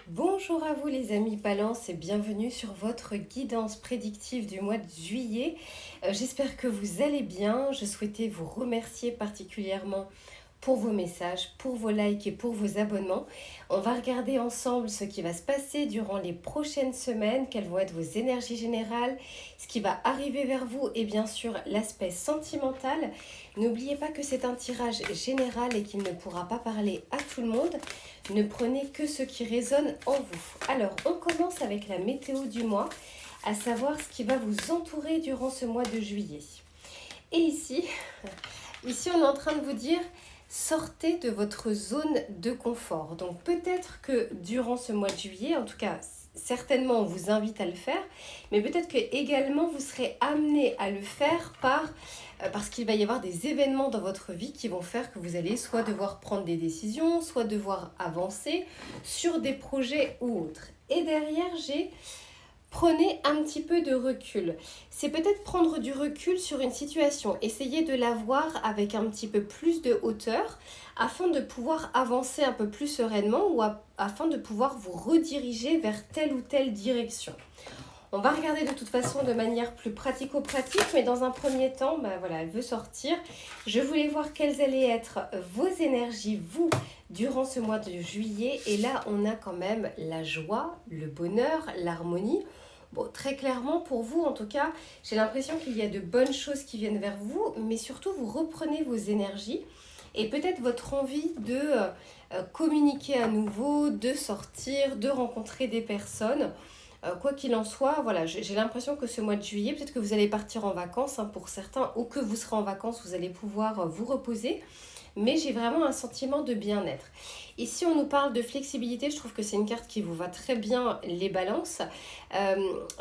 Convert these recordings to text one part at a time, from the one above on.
Bonjour à vous les amis Balance et bienvenue sur votre guidance prédictive du mois de juillet. J'espère que vous allez bien. Je souhaitais vous remercier particulièrement pour vos messages, pour vos likes et pour vos abonnements. On va regarder ensemble ce qui va se passer durant les prochaines semaines, quelles vont être vos énergies générales, ce qui va arriver vers vous et bien sûr l'aspect sentimental. N'oubliez pas que c'est un tirage général et qu'il ne pourra pas parler à tout le monde. Ne prenez que ce qui résonne en vous. Alors, on commence avec la météo du mois, à savoir ce qui va vous entourer durant ce mois de juillet. Et ici on est en train de vous dire, sortez de votre zone de confort. Donc peut-être que durant ce mois de juillet, en tout cas certainement on vous invite à le faire, mais peut-être que également vous serez amené à le faire parce qu'il va y avoir des événements dans votre vie qui vont faire que vous allez soit devoir prendre des décisions, soit devoir avancer sur des projets ou autres. Et derrière prenez un petit peu de recul. C'est peut-être prendre du recul sur une situation. Essayez de la voir avec un petit peu plus de hauteur afin de pouvoir avancer un peu plus sereinement ou afin de pouvoir vous rediriger vers telle ou telle direction. On va regarder de toute façon de manière plus pratico-pratique, mais dans un premier temps, elle veut sortir. Je voulais voir quelles allaient être vos énergies, vous, durant ce mois de juillet. Et là, on a quand même la joie, le bonheur, l'harmonie. Bon, très clairement, pour vous, en tout cas, j'ai l'impression qu'il y a de bonnes choses qui viennent vers vous, mais surtout, vous reprenez vos énergies et peut-être votre envie de communiquer à nouveau, de sortir, de rencontrer des personnes. Quoi qu'il en soit, voilà, j'ai l'impression que ce mois de juillet, peut-être que vous allez partir en vacances pour certains, ou que vous serez en vacances, vous allez pouvoir vous reposer. Mais j'ai vraiment un sentiment de bien-être. Ici, on nous parle de flexibilité. Je trouve que c'est une carte qui vous va très bien, les balances.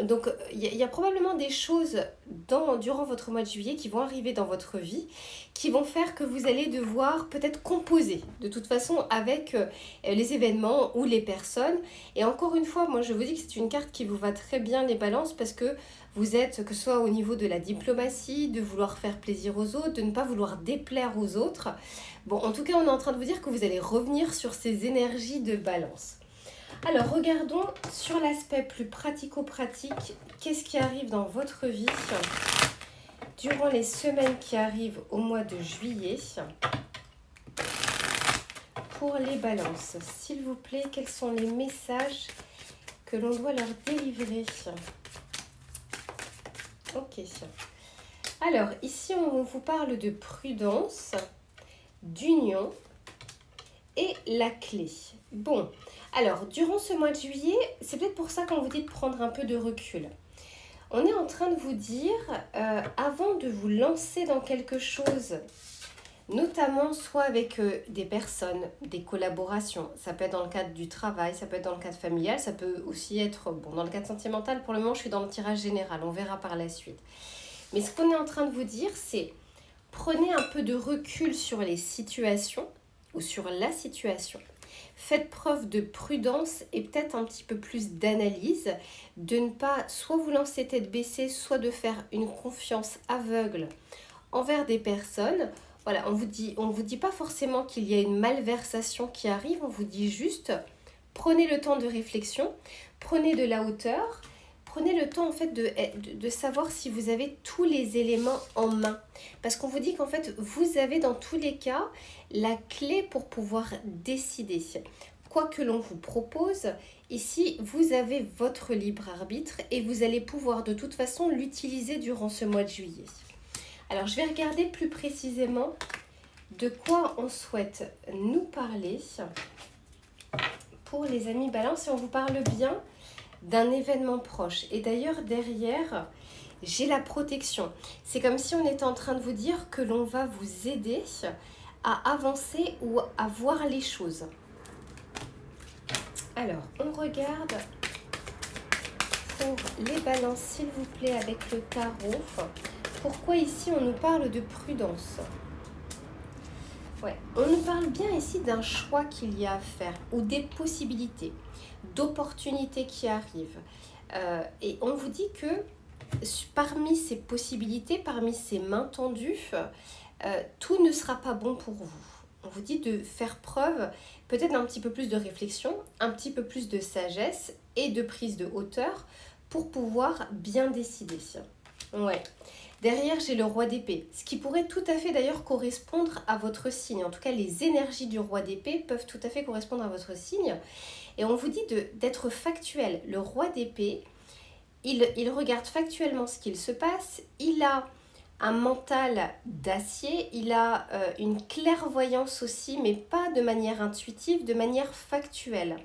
Donc, il y a probablement des choses durant votre mois de juillet qui vont arriver dans votre vie, qui vont faire que vous allez devoir peut-être composer de toute façon avec les événements ou les personnes. Et encore une fois, moi, je vous dis que c'est une carte qui vous va très bien, les balances, parce que vous êtes, que ce soit au niveau de la diplomatie, de vouloir faire plaisir aux autres, de ne pas vouloir déplaire aux autres. Bon, en tout cas, on est en train de vous dire que vous allez revenir sur ces énergies de balance. Alors, regardons sur l'aspect plus pratico-pratique, qu'est-ce qui arrive dans votre vie durant les semaines qui arrivent au mois de juillet. Pour les balances, s'il vous plaît, quels sont les messages que l'on doit leur délivrer? Ok. Alors, ici, on vous parle de prudence, d'union et la clé. Bon, alors, durant ce mois de juillet, c'est peut-être pour ça qu'on vous dit de prendre un peu de recul. On est en train de vous dire, avant de vous lancer dans quelque chose, notamment soit avec des personnes, des collaborations, ça peut être dans le cadre du travail, ça peut être dans le cadre familial, ça peut aussi être, dans le cadre sentimental, pour le moment je suis dans le tirage général, on verra par la suite. Mais ce qu'on est en train de vous dire, c'est prenez un peu de recul sur les situations ou sur la situation. Faites preuve de prudence et peut-être un petit peu plus d'analyse, de ne pas soit vous lancer tête baissée, soit de faire une confiance aveugle envers des personnes. Voilà, on vous dit pas forcément qu'il y a une malversation qui arrive, on vous dit juste, prenez le temps de réflexion, prenez de la hauteur, prenez le temps en fait de savoir si vous avez tous les éléments en main. Parce qu'on vous dit qu'en fait, vous avez dans tous les cas la clé pour pouvoir décider. Quoi que l'on vous propose, ici, vous avez votre libre arbitre et vous allez pouvoir de toute façon l'utiliser durant ce mois de juillet. Alors, je vais regarder plus précisément de quoi on souhaite nous parler pour les amis Balance. Et on vous parle bien d'un événement proche. Et d'ailleurs, derrière, j'ai la protection. C'est comme si on était en train de vous dire que l'on va vous aider à avancer ou à voir les choses. Alors, on regarde pour les balances, s'il vous plaît, avec le tarot. Pourquoi ici on nous parle de prudence? Ouais, on nous parle bien ici d'un choix qu'il y a à faire ou des possibilités, d'opportunités qui arrivent. Et on vous dit que parmi ces possibilités, parmi ces mains tendues, tout ne sera pas bon pour vous. on vous dit de faire preuve peut-être d'un petit peu plus de réflexion, un petit peu plus de sagesse et de prise de hauteur pour pouvoir bien décider. Ouais. Derrière, j'ai le roi d'épée, ce qui pourrait tout à fait d'ailleurs correspondre à votre signe. En tout cas, les énergies du roi d'épée peuvent tout à fait correspondre à votre signe. Et on vous dit d'être factuel. Le roi d'épée, il regarde factuellement ce qu'il se passe. Il a un mental d'acier. Il a une clairvoyance aussi, mais pas de manière intuitive, de manière factuelle.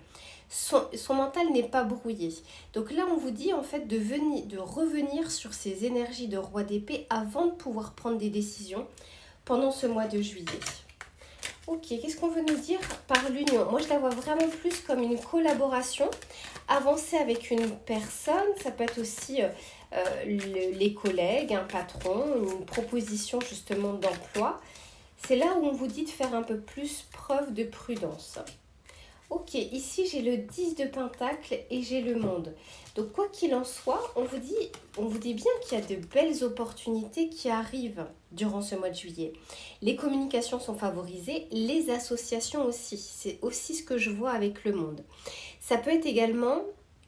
Son mental n'est pas brouillé. Donc là, on vous dit en fait de revenir sur ces énergies de roi d'épée avant de pouvoir prendre des décisions pendant ce mois de juillet. Ok, qu'est-ce qu'on veut nous dire par l'union? Moi, je la vois vraiment plus comme une collaboration, avancer avec une personne. Ça peut être aussi les collègues, un patron, une proposition justement d'emploi. C'est là où on vous dit de faire un peu plus preuve de prudence. Ok, ici j'ai le 10 de Pentacle et j'ai le monde. Donc quoi qu'il en soit, on vous dit bien qu'il y a de belles opportunités qui arrivent durant ce mois de juillet. Les communications sont favorisées, les associations aussi. C'est aussi ce que je vois avec le monde. Ça peut être également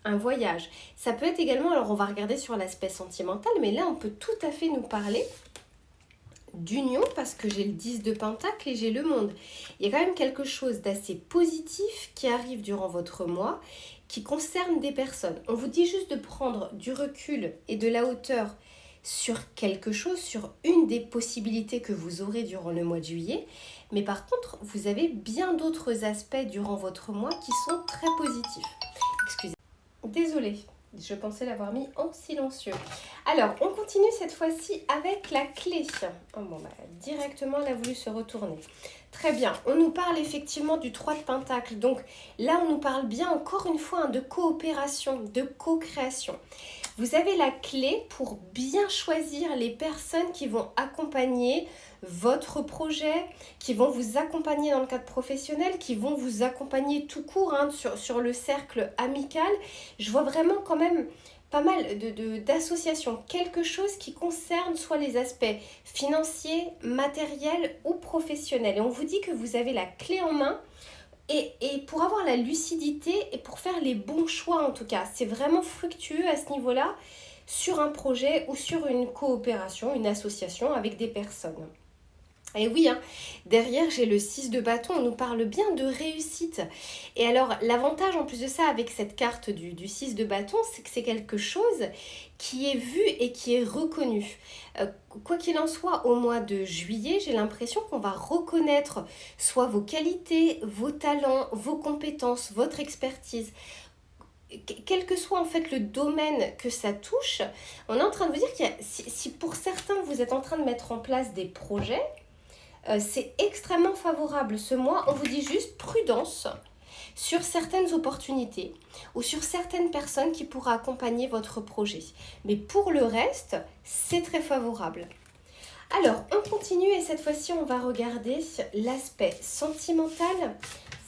un voyage. Ça peut être également, alors on va regarder sur l'aspect sentimental, mais là on peut tout à fait nous parler d'union parce que j'ai le 10 de Pentacle et j'ai le monde. Il y a quand même quelque chose d'assez positif qui arrive durant votre mois qui concerne des personnes. On vous dit juste de prendre du recul et de la hauteur sur quelque chose, sur une des possibilités que vous aurez durant le mois de juillet. Mais par contre, vous avez bien d'autres aspects durant votre mois qui sont très positifs. Excusez. Désolée. Je pensais l'avoir mis en silencieux. Alors, on continue cette fois-ci avec la clé. Oh, bon, bah, directement, elle a voulu se retourner. Très bien. On nous parle effectivement du 3 de Pentacle. Donc là, on nous parle bien, encore une fois, de coopération, de co-création. Vous avez la clé pour bien choisir les personnes qui vont accompagner votre projet, qui vont vous accompagner dans le cadre professionnel, qui vont vous accompagner tout court sur le cercle amical. Je vois vraiment quand même pas mal d'associations, quelque chose qui concerne soit les aspects financiers, matériels ou professionnels. Et on vous dit que vous avez la clé en main et pour avoir la lucidité et pour faire les bons choix en tout cas. C'est vraiment fructueux à ce niveau-là sur un projet ou sur une coopération, une association avec des personnes. Et oui, hein, derrière j'ai le 6 de bâton, on nous parle bien de réussite. Et alors l'avantage en plus de ça avec cette carte du 6 de bâton, c'est que c'est quelque chose qui est vu et qui est reconnu. Quoi qu'il en soit, au mois de juillet, j'ai l'impression qu'on va reconnaître soit vos qualités, vos talents, vos compétences, votre expertise. Quel que soit en fait le domaine que ça touche, on est en train de vous dire si pour certains vous êtes en train de mettre en place des projets, c'est extrêmement favorable ce mois. On vous dit juste prudence sur certaines opportunités ou sur certaines personnes qui pourraient accompagner votre projet. Mais pour le reste, c'est très favorable. Alors, on continue et cette fois-ci, on va regarder l'aspect sentimental,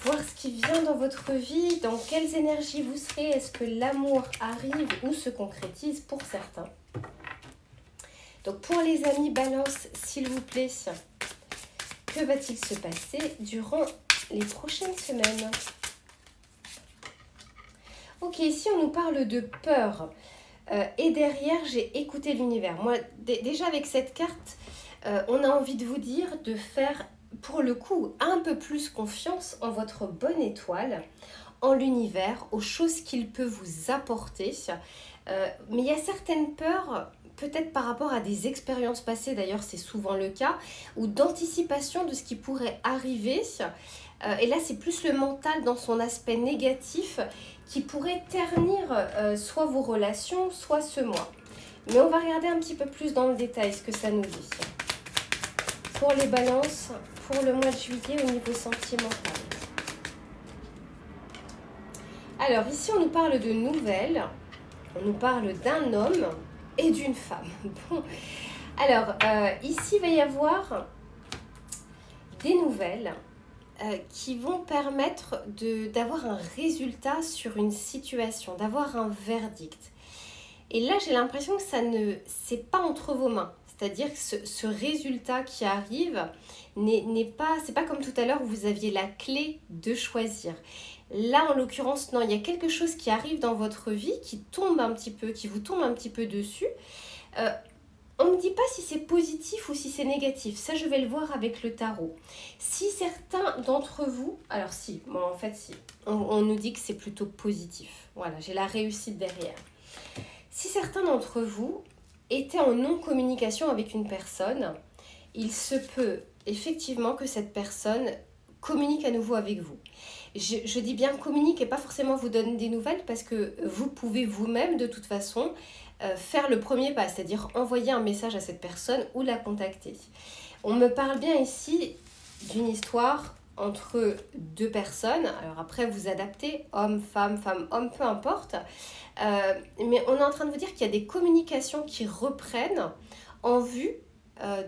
voir ce qui vient dans votre vie, dans quelles énergies vous serez, est-ce que l'amour arrive ou se concrétise pour certains. Donc, pour les amis Balance, s'il vous plaît, que va-t-il se passer durant les prochaines semaines? Ok, ici on nous parle de peur. Et derrière, j'ai écouté l'univers. Moi, déjà avec cette carte, on a envie de vous dire de faire, pour le coup, un peu plus confiance en votre bonne étoile, en l'univers, aux choses qu'il peut vous apporter. Mais il y a certaines peurs, peut-être par rapport à des expériences passées, d'ailleurs c'est souvent le cas, ou d'anticipation de ce qui pourrait arriver. Et là c'est plus le mental dans son aspect négatif qui pourrait ternir soit vos relations, soit ce mois. Mais on va regarder un petit peu plus dans le détail ce que ça nous dit. Pour les balances, pour le mois de juillet au niveau sentimental. Alors ici on nous parle de nouvelles, on nous parle d'un homme et d'une femme. Bon. Alors, ici, il va y avoir des nouvelles qui vont permettre d'avoir un résultat sur une situation, d'avoir un verdict. Et là, j'ai l'impression que c'est pas entre vos mains. C'est-à-dire que ce résultat qui arrive c'est pas comme tout à l'heure où vous aviez la clé de choisir. Là, en l'occurrence, non, il y a quelque chose qui arrive dans votre vie qui vous tombe un petit peu dessus. On ne me dit pas si c'est positif ou si c'est négatif. Ça, je vais le voir avec le tarot. Si certains d'entre vous... Alors si, bon, en fait, si. On nous dit que c'est plutôt positif. Voilà, j'ai la réussite derrière. Si certains d'entre vous étaient en non-communication avec une personne, il se peut effectivement que cette personne communique à nouveau avec vous. Je dis bien communique et pas forcément vous donne des nouvelles parce que vous pouvez vous-même de toute façon faire le premier pas, c'est-à-dire envoyer un message à cette personne ou la contacter. On me parle bien ici d'une histoire entre deux personnes. Alors après, vous adaptez, homme, femme, homme, peu importe. Mais on est en train de vous dire qu'il y a des communications qui reprennent en vue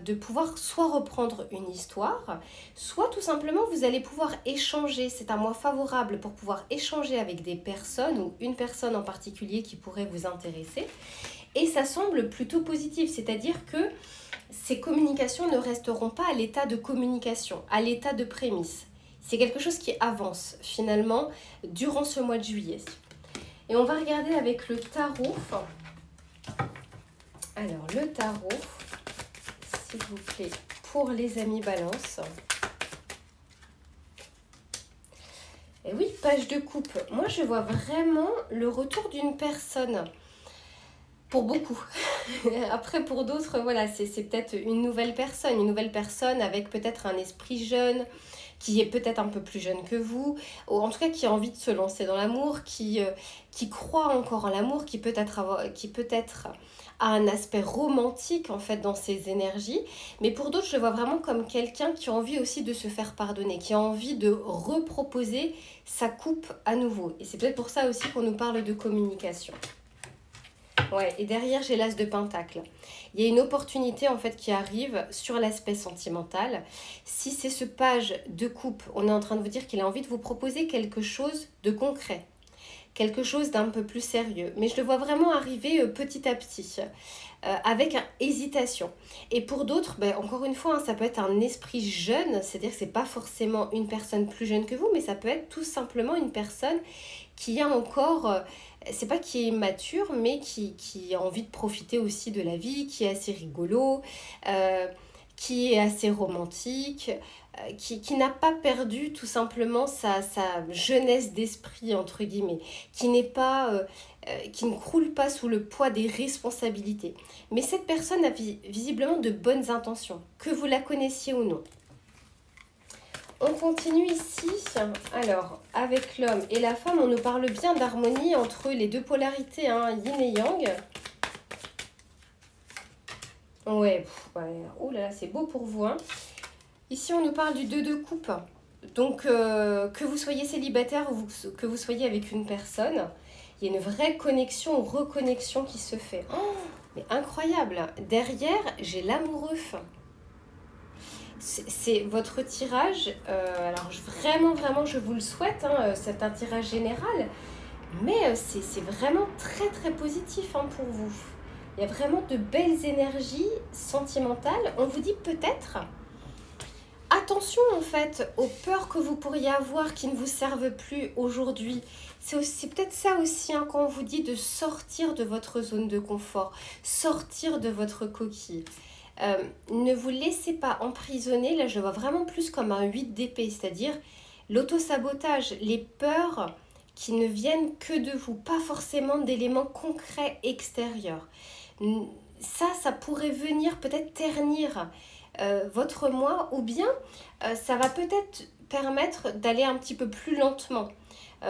de pouvoir soit reprendre une histoire, soit tout simplement vous allez pouvoir échanger. C'est un mois favorable pour pouvoir échanger avec des personnes ou une personne en particulier qui pourrait vous intéresser. Et ça semble plutôt positif, c'est-à-dire que ces communications ne resteront pas à l'état de communication, à l'état de prémisse. C'est quelque chose qui avance finalement durant ce mois de juillet. Et on va regarder avec le tarot. Alors le tarot, s'il vous plaît, pour les amis Balance. Et oui, page de coupe. Moi, je vois vraiment le retour d'une personne. Pour beaucoup. Après, pour d'autres, voilà, c'est peut-être une nouvelle personne avec peut-être un esprit jeune, qui est peut-être un peu plus jeune que vous, ou en tout cas qui a envie de se lancer dans l'amour, qui croit encore en l'amour, qui peut-être a un aspect romantique en fait dans ses énergies. Mais pour d'autres, je le vois vraiment comme quelqu'un qui a envie aussi de se faire pardonner, qui a envie de reproposer sa coupe à nouveau. Et c'est peut-être pour ça aussi qu'on nous parle de communication. Ouais, et derrière, j'ai l'as de Pentacle. Il y a une opportunité en fait qui arrive sur l'aspect sentimental. Si c'est ce page de coupe, on est en train de vous dire qu'il a envie de vous proposer quelque chose de concret, quelque chose d'un peu plus sérieux. Mais je le vois vraiment arriver petit à petit, avec hésitation. Et pour d'autres, encore une fois, ça peut être un esprit jeune, c'est-à-dire que ce n'est pas forcément une personne plus jeune que vous, mais ça peut être tout simplement une personne qui a encore... c'est pas qui est mature, mais qui a envie de profiter aussi de la vie, qui est assez rigolo, qui est assez romantique, qui n'a pas perdu tout simplement sa jeunesse d'esprit, entre guillemets, qui ne croule pas sous le poids des responsabilités. Mais cette personne a visiblement de bonnes intentions, que vous la connaissiez ou non. On continue ici. Alors, avec l'homme et la femme, on nous parle bien d'harmonie entre les deux polarités, yin et yang. Ouais, oh là là, c'est beau pour vous. Ici, on nous parle du 2 de coupe. Donc, que vous soyez célibataire ou que vous soyez avec une personne, il y a une vraie connexion ou reconnexion qui se fait. Oh, mais incroyable. Derrière, j'ai l'amoureux. C'est votre tirage, alors vraiment je vous le souhaite, c'est un tirage général, mais c'est vraiment très très positif pour vous. Il y a vraiment de belles énergies sentimentales. On vous dit peut-être, attention en fait aux peurs que vous pourriez avoir qui ne vous servent plus aujourd'hui. C'est peut-être ça aussi quand on vous dit de sortir de votre zone de confort, sortir de votre coquille. Ne vous laissez pas emprisonner, là je vois vraiment plus comme un 8 d'épée, c'est-à-dire l'auto-sabotage, les peurs qui ne viennent que de vous, pas forcément d'éléments concrets extérieurs. Ça pourrait venir peut-être ternir votre moi, ou bien ça va peut-être permettre d'aller un petit peu plus lentement.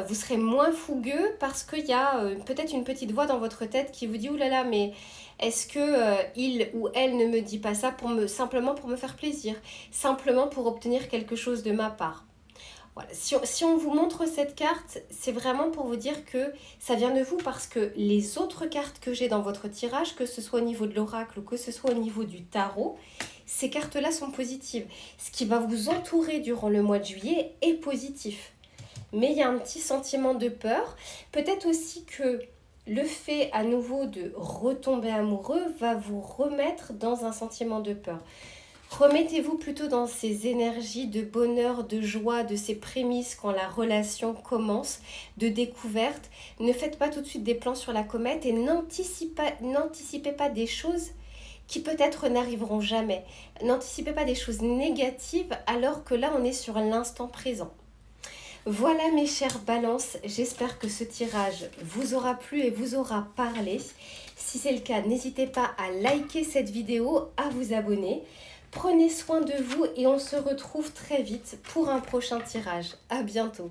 Vous serez moins fougueux parce qu'il y a peut-être une petite voix dans votre tête qui vous dit « Ouh là là, mais est-ce que il ou elle ne me dit pas ça simplement pour me faire plaisir, simplement pour obtenir quelque chose de ma part ?» Voilà. Si on vous montre cette carte, c'est vraiment pour vous dire que ça vient de vous, parce que les autres cartes que j'ai dans votre tirage, que ce soit au niveau de l'oracle ou que ce soit au niveau du tarot, ces cartes-là sont positives. Ce qui va vous entourer durant le mois de juillet est positif. Mais il y a un petit sentiment de peur. Peut-être aussi que le fait à nouveau de retomber amoureux va vous remettre dans un sentiment de peur. Remettez-vous plutôt dans ces énergies de bonheur, de joie, de ces prémices quand la relation commence, de découverte. Ne faites pas tout de suite des plans sur la comète et n'anticipez pas des choses qui peut-être n'arriveront jamais. N'anticipez pas des choses négatives alors que là on est sur l'instant présent. Voilà mes chères balances, j'espère que ce tirage vous aura plu et vous aura parlé. Si c'est le cas, n'hésitez pas à liker cette vidéo, à vous abonner. Prenez soin de vous et on se retrouve très vite pour un prochain tirage. À bientôt.